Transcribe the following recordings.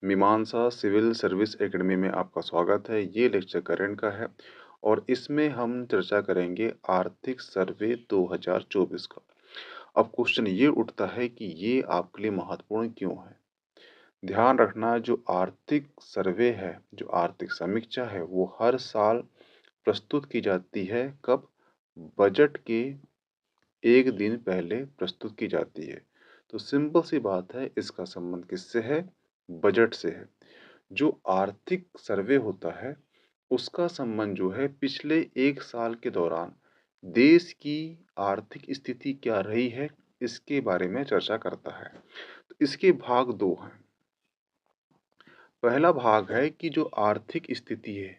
मीमांसा civil service academy में आपका स्वागत है। ये लेक्चर करंट का है और इसमें हम चर्चा करेंगे आर्थिक सर्वे 2024 का। अब क्वेश्चन ये उठता है कि ये आपके लिए महत्वपूर्ण क्यों है? ध्यान रखना, जो आर्थिक सर्वे है, जो आर्थिक समीक्षा है, वो हर साल प्रस्तुत की जाती है। कब? बजट के 1 दिन पहले प्रस्तुत की जाती है। तो सिंपल सी बात है, इसका संबंध किससे है? बजट से है। जो आर्थिक सर्वे होता है, उसका संबंध जो है पिछले 1 साल के दौरान देश की आर्थिक स्थिति क्या रही है, इसके बारे में चर्चा करता है। तो इसके भाग 2 हैं। पहला भाग है कि जो आर्थिक स्थिति है,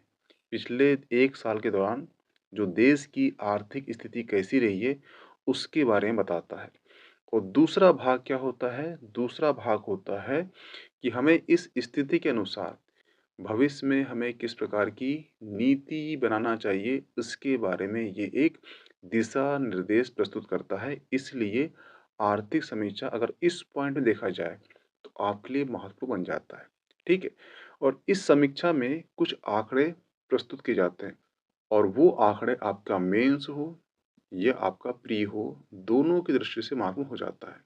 पिछले 1 साल के दौरान जो देश की आर्थिक स्थिति कैसी रही है, उसके बारे में बताता है। और दूसरा भाग क्या होता है? दूसरा भाग होता है कि हमें इस स्थिति के अनुसार भविष्य में हमें किस प्रकार की नीति बनाना चाहिए, इसके बारे में ये एक दिशा निर्देश प्रस्तुत करता है। इसलिए आर्थिक समीक्षा अगर इस पॉइंट में देखा जाए तो आपके लिए महत्वपूर्ण बन जाता है। ठीक है? और इस समीक्षा में कुछ आंकड़े प्रस्तुत किए जाते हैं और वो आंकड़े आपका मेंस हो या आपका प्री हो, दोनों की दृष्टि से महत्वपूर्ण हो जाता है।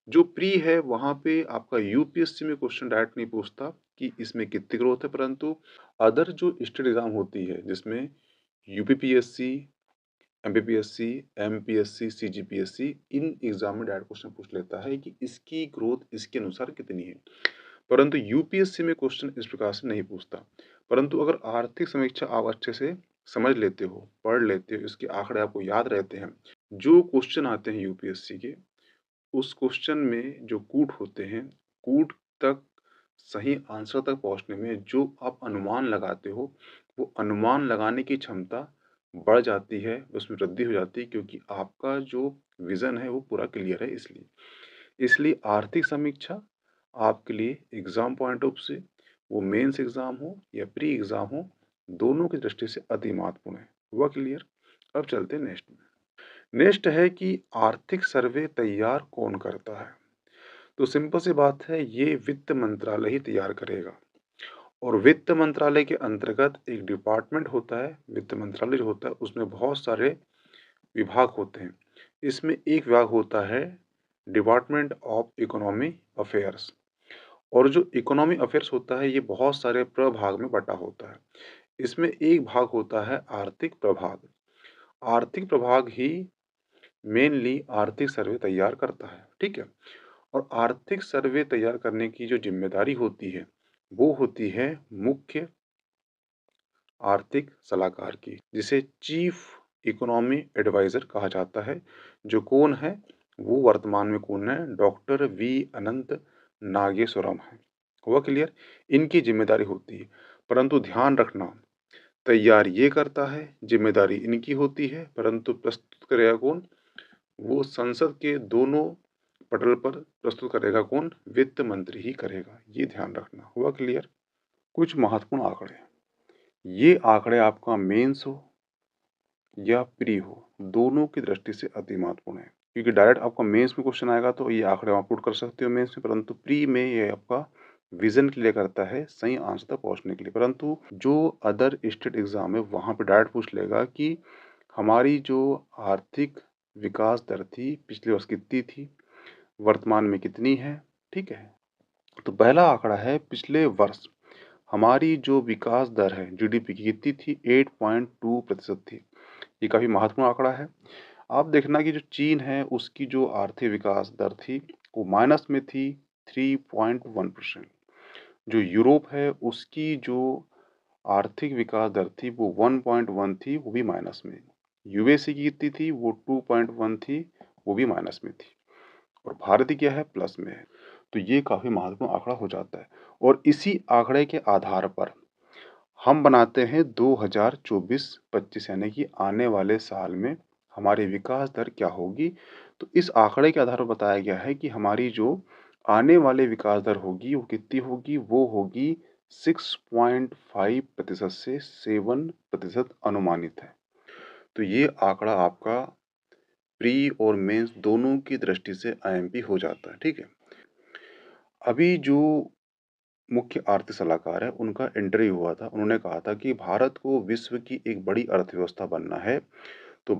जो प्री है वहाँ पे आपका यूपीएससी में क्वेश्चन डायरेक्ट नहीं पूछता कि इसमें कितनी ग्रोथ है, परंतु अदर जो स्टेट एग्जाम होती है जिसमें UPPSC, MPPSC, MPSC, CGPSC, in exam में डायरेक्ट क्वेश्चन पूछ लेता है कि इसकी ग्रोथ इसके अनुसार कितनी है। परंतु यूपीएससी में क्वेश्चन इस प्रकार से नहीं पूछता। परंतु अगर आर्थिक समीक्षा आप अच्छे से समझ लेते हो, पढ़ लेते हो, इसके आंकड़े आपको याद रहते हैं, जो क्वेश्चन आते हैं यूपीएससी के, उस क्वेश्चन में जो कूट होते हैं, कूट तक सही आंसर तक पहुँचने में जो आप अनुमान लगाते हो, वो अनुमान लगाने की क्षमता बढ़ जाती है, उसमें वृद्धि हो जाती है, क्योंकि आपका जो विज़न है वो पूरा क्लियर है इसलिए। इसलिए आर्थिक समीक्षा आपके लिए एग्ज़ाम पॉइंट ऑफ से, वो मेंस एग्ज़ाम हो या प्री एग्ज़ाम हो, दोनों की दृष्टि से अति महत्वपूर्ण है। हुआ क्लियर? अब चलते हैं नेक्स्ट में। नेक्स्ट है कि आर्थिक सर्वे तैयार कौन करता है? तो सिंपल सी बात है, ये वित्त मंत्रालय ही तैयार करेगा। और वित्त मंत्रालय के अंतर्गत एक डिपार्टमेंट होता है। वित्त मंत्रालय जो होता है उसमें बहुत सारे विभाग होते हैं। इसमें एक विभाग होता है डिपार्टमेंट ऑफ इकोनॉमी अफेयर्स। और जो इकोनॉमी अफेयर्स होता है ये बहुत सारे प्रभाग में बटा होता है। इसमें एक भाग होता है आर्थिक प्रभाग। आर्थिक प्रभाग ही मेनली आर्थिक सर्वे तैयार करता है। ठीक है? और आर्थिक सर्वे तैयार करने की जो जिम्मेदारी होती है, वो होती है मुख्य आर्थिक सलाहकार की, जिसे चीफ इकोनॉमी एडवाइजर कहा जाता है। जो कौन है? वो वर्तमान में कौन है? डॉक्टर वी अनंत नागेश्वरम है। हुआ क्लियर? इनकी जिम्मेदारी होती है। परंतु ध्यान रखना, तैयार ये करता है, जिम्मेदारी इनकी होती है, परंतु प्रस्तुत करेगा कौन? वो संसद के दोनों पटल पर प्रस्तुत करेगा कौन? वित्त मंत्री ही करेगा। ये ध्यान रखना। हुआ क्लियर? कुछ महत्वपूर्ण आंकड़े। ये आंकड़े आपका मेंस हो या प्री हो, दोनों की दृष्टि से अति महत्वपूर्ण है। क्योंकि डायरेक्ट आपका मेंस में क्वेश्चन आएगा तो ये आंकड़े आप पुट कर सकते हो मेंस में, परंतु प्री में ये आपका विजन क्लियर करता है सही आंसर तक पहुंचने के लिए। परंतु जो अदर स्टेट एग्जाम है वहाँ पे डायरेक्ट पूछ लेगा कि हमारी जो आर्थिक विकास दर थी पिछले वर्ष कितनी थी, वर्तमान में कितनी है। ठीक है? तो पहला आंकड़ा है पिछले वर्ष हमारी जो विकास दर है जीडीपी की कितनी थी? 8.2% थी। ये काफ़ी महत्वपूर्ण आंकड़ा है। आप देखना कि जो चीन है उसकी जो आर्थिक विकास दर थी वो माइनस में थी 3.1%। जो यूरोप है उसकी जो आर्थिक विकास दर थी वो 1.1 थी, वो भी माइनस में। यूएसए की कितनी थी? वो 2.1 थी, वो भी माइनस में थी। और भारत क्या है? प्लस में है। तो ये काफ़ी महत्वपूर्ण आंकड़ा हो जाता है। और इसी आंकड़े के आधार पर हम बनाते हैं 2024-25 यानी कि आने वाले साल में हमारी विकास दर क्या होगी। तो इस आंकड़े के आधार पर बताया गया है कि हमारी जो आने वाले विकास दर होगी वो कितनी होगी? वो होगी 6.5% से 7% अनुमानित है। तो ये आंकड़ा आपका प्री और मेंस दोनों की दृष्टि से आईएमपी हो जाता है। ठीक है? अभी जो मुख्य आर्थिक सलाहकार हैं, उनका इंटरव्यू हुआ था। उन्होंने कहा था कि भारत को विश्व की एक बड़ी अर्थव्यवस्था बनना है, तो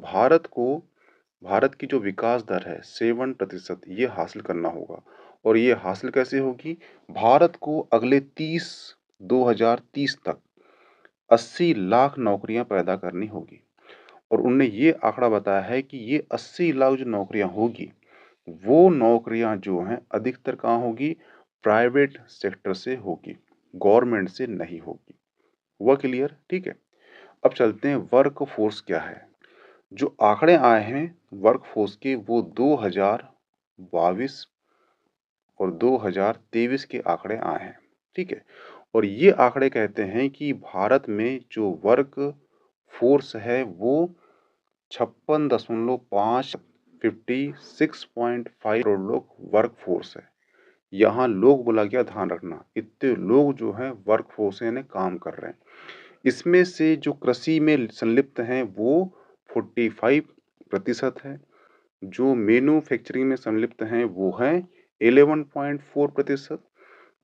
भारत की जो विकास दर है 7% ये हासिल करना होगा। और ये हासिल कैसे होगी? भारत को अगले 2030 तक 80 लाख नौकरियां पैदा करनी होगी। और उनने ये आंकड़ा बताया है कि ये 80 लाख जो नौकरियां होगी, वो नौकरियां जो हैं अधिकतर कहाँ होगी? प्राइवेट सेक्टर से होगी, गवर्नमेंट से नहीं होगी। हुआ क्लियर? ठीक है। अब चलते हैं वर्क फोर्स क्या है। जो आंकड़े आए हैं वर्क फोर्स के, वो 2022 और 2023 के आंकड़े आए हैं। ठीक है। और ये आंकड़े कहते हैं कि भारत में जो वर्क फोर्स है वो 56.5 56.5 करोड़ लोग वर्क फोर्स है। यहाँ लोग बोला गया, ध्यान रखना, इतने लोग जो हैं वर्क फोर्स यानी काम कर रहे हैं। इसमें से जो कृषि में संलिप्त हैं वो 45% है। जो मैन्युफैक्चरिंग में संलिप्त हैं वो हैं 11.4%।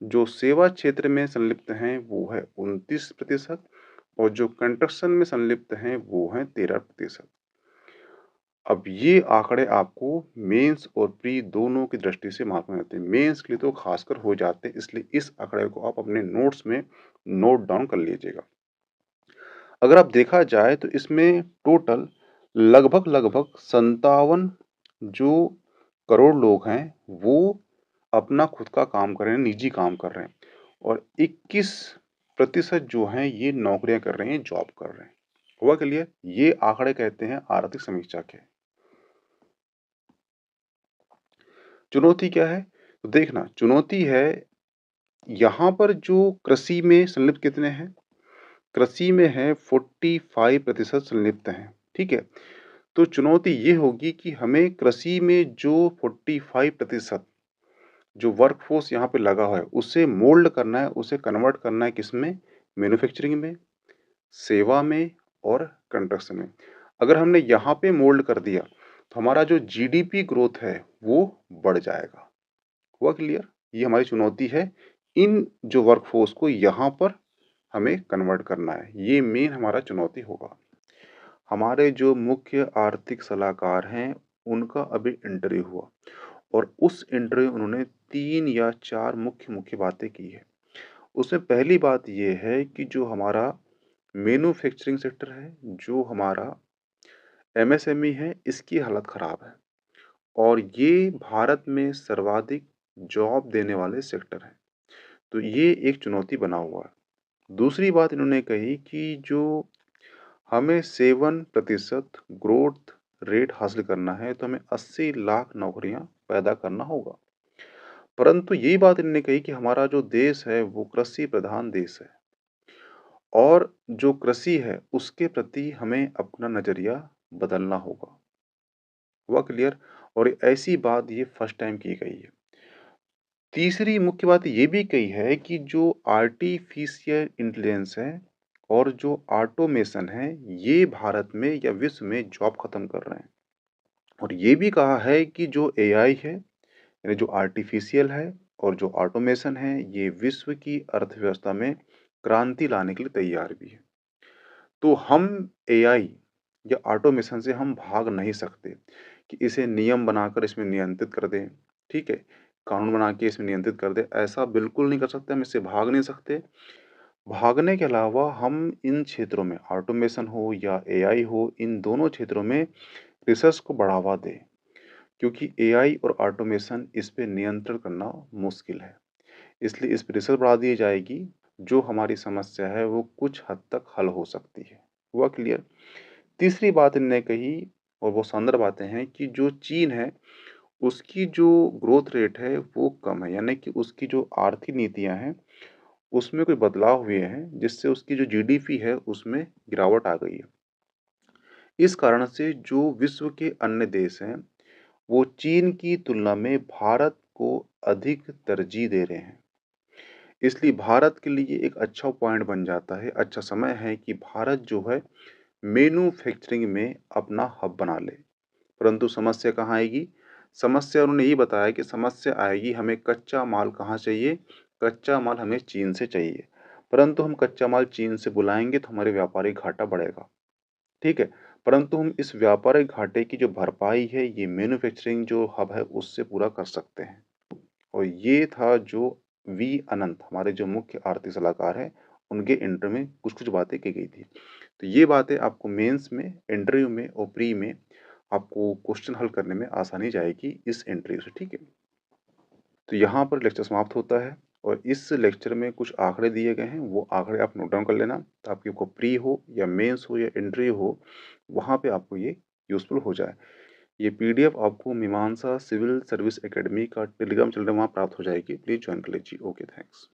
जो सेवा क्षेत्र में संलिप्त हैं वो है 29%। और जो कंस्ट्रक्शन में संलिप्त हैं वो हैं 13%। अब ये आंकड़े आपको मेंस और प्री दोनों की दृष्टि से मालूम होते हैं। मेंस के लिए तो खासकर हो जाते हैं, इसलिए इस आंकड़े को आप अपने नोट्स में नोट डाउन कर लीजिएगा। अगर आप देखा जाए तो इसमें टोटल लगभग 57 जो करोड़ लोग हैं वो अपना खुद का काम कर रहे हैं, निजी काम कर रहे हैं। और 21% जो हैं ये नौकरियां कर रहे हैं, जॉब कर रहे हैं। हुआ क्लियर? ये आंकड़े कहते हैं आर्थिक समीक्षा के। चुनौती क्या है? तो देखना, चुनौती है यहाँ पर जो कृषि में संलिप्त कितने हैं? कृषि में है 45% संलिप्त हैं। ठीक है। तो चुनौती ये होगी कि हमें कृषि में जो 45% जो वर्कफोर्स यहाँ पे लगा हुआ है उसे मोल्ड करना है, उसे कन्वर्ट करना है किसमें? मैन्युफैक्चरिंग में, सेवा में और कंस्ट्रक्शन में। अगर हमने यहाँ पे मोल्ड कर दिया तो हमारा जो जीडीपी ग्रोथ है वो बढ़ जाएगा। हुआ क्लियर? ये हमारी चुनौती है, इन जो वर्कफोर्स को यहाँ पर हमें कन्वर्ट करना है। ये मेन हमारा चुनौती होगा। हमारे जो मुख्य आर्थिक सलाहकार हैं उनका अभी इंटरव्यू हुआ और उस इंटरव्यू में उन्होंने 3 या 4 मुख्य बातें की है। उसमें पहली बात ये है कि जो हमारा मैन्युफैक्चरिंग सेक्टर है, जो हमारा एमएसएमई है, इसकी हालत ख़राब है और ये भारत में सर्वाधिक जॉब देने वाले सेक्टर हैं। तो ये एक चुनौती बना हुआ है। दूसरी बात इन्होंने कही कि जो हमें 7% ग्रोथ रेट हासिल करना है तो हमें 80 लाख नौकरियां पैदा करना होगा। परंतु यही बात इन्होंने कही कि हमारा जो देश है वो कृषि प्रधान देश है और जो कृषि है उसके प्रति हमें अपना नज़रिया बदलना होगा। हुआ क्लियर? और ऐसी बात ये फर्स्ट टाइम की गई है। तीसरी मुख्य बात ये भी कही है कि जो आर्टिफिशियल इंटेलिजेंस है और जो ऑटोमेशन है ये भारत में या विश्व में जॉब खत्म कर रहे हैं। और ये भी कहा है कि जो एआई है यानी जो आर्टिफिशियल है और जो ऑटोमेशन है ये विश्व की अर्थव्यवस्था में क्रांति लाने के लिए तैयार भी है। तो हम एआई या ऑटोमेशन से हम भाग नहीं सकते कि इसे नियम बनाकर इसमें नियंत्रित कर दें। ठीक है, कानून बना के इसमें नियंत्रित कर दें, ऐसा बिल्कुल नहीं कर सकते। हम इससे भाग नहीं सकते। भागने के अलावा हम इन क्षेत्रों में ऑटोमेशन हो या एआई हो, इन दोनों क्षेत्रों में रिसर्च को बढ़ावा दें, क्योंकि एआई और ऑटोमेशन इस पे नियंत्रण करना मुश्किल है। इसलिए इस पे रिसर्च बढ़ा दी जाएगी, जो हमारी समस्या है वो कुछ हद तक हल हो सकती है। हुआ क्लियर? तीसरी बात इन्होंने कही और वो शानदार बातें हैं कि जो चीन है उसकी जो ग्रोथ रेट है वो कम है, यानी कि उसकी जो आर्थिक नीतियां हैं उसमें कोई बदलाव हुए हैं जिससे उसकी जो जीडीपी है उसमें गिरावट आ गई है। इस कारण से जो विश्व के अन्य देश हैं वो चीन की तुलना में भारत को अधिक तरजीह दे रहे हैं। इसलिए भारत के लिए एक अच्छा पॉइंट बन जाता है, अच्छा समय है कि भारत जो है मैन्युफैक्चरिंग में अपना हब बना ले। परंतु समस्या कहाँ आएगी? समस्या उन्होंने ये बताया कि समस्या आएगी हमें कच्चा माल कहाँ चाहिए? कच्चा माल हमें चीन से चाहिए, परंतु हम कच्चा माल चीन से बुलाएँगे तो हमारे व्यापारिक घाटा बढ़ेगा, ठीक है? परंतु हम इस व्यापारिक घाटे की जो भरपाई है, ये मैन्युफैक्चरिंग जो हब है, उससे पूरा कर सकते हैं। और ये था जो वी अनंत हमारे जो मुख्य आर्थिक सलाहकार हैं, उनके इंटरव्यू में कुछ-कुछ बातें की गई थी। तो ये बातें आपको मेंस में, इंटरव्यू में और प्री में आपको क्वेश्चन हल करने में आसानी जाएगी इस इंटरव्यू से, ठीक है? तो यहाँ पर लेक्चर समाप्त होता है और इस लेक्चर में कुछ आंकड़े दिए गए हैं, वो आंकड़े आप नोट डाउन कर लेना ताकि आपको प्री हो या मेंस हो या इंटरव्यू हो, वहाँ पे आपको ये यूज़फुल हो जाए। ये पीडीएफ आपको मीमांसा सिविल सर्विस एकेडमी का टेलीग्राम चैनल वहाँ प्राप्त हो जाएगी। प्लीज़ जॉइन कर लीजिए। Okay, thanks.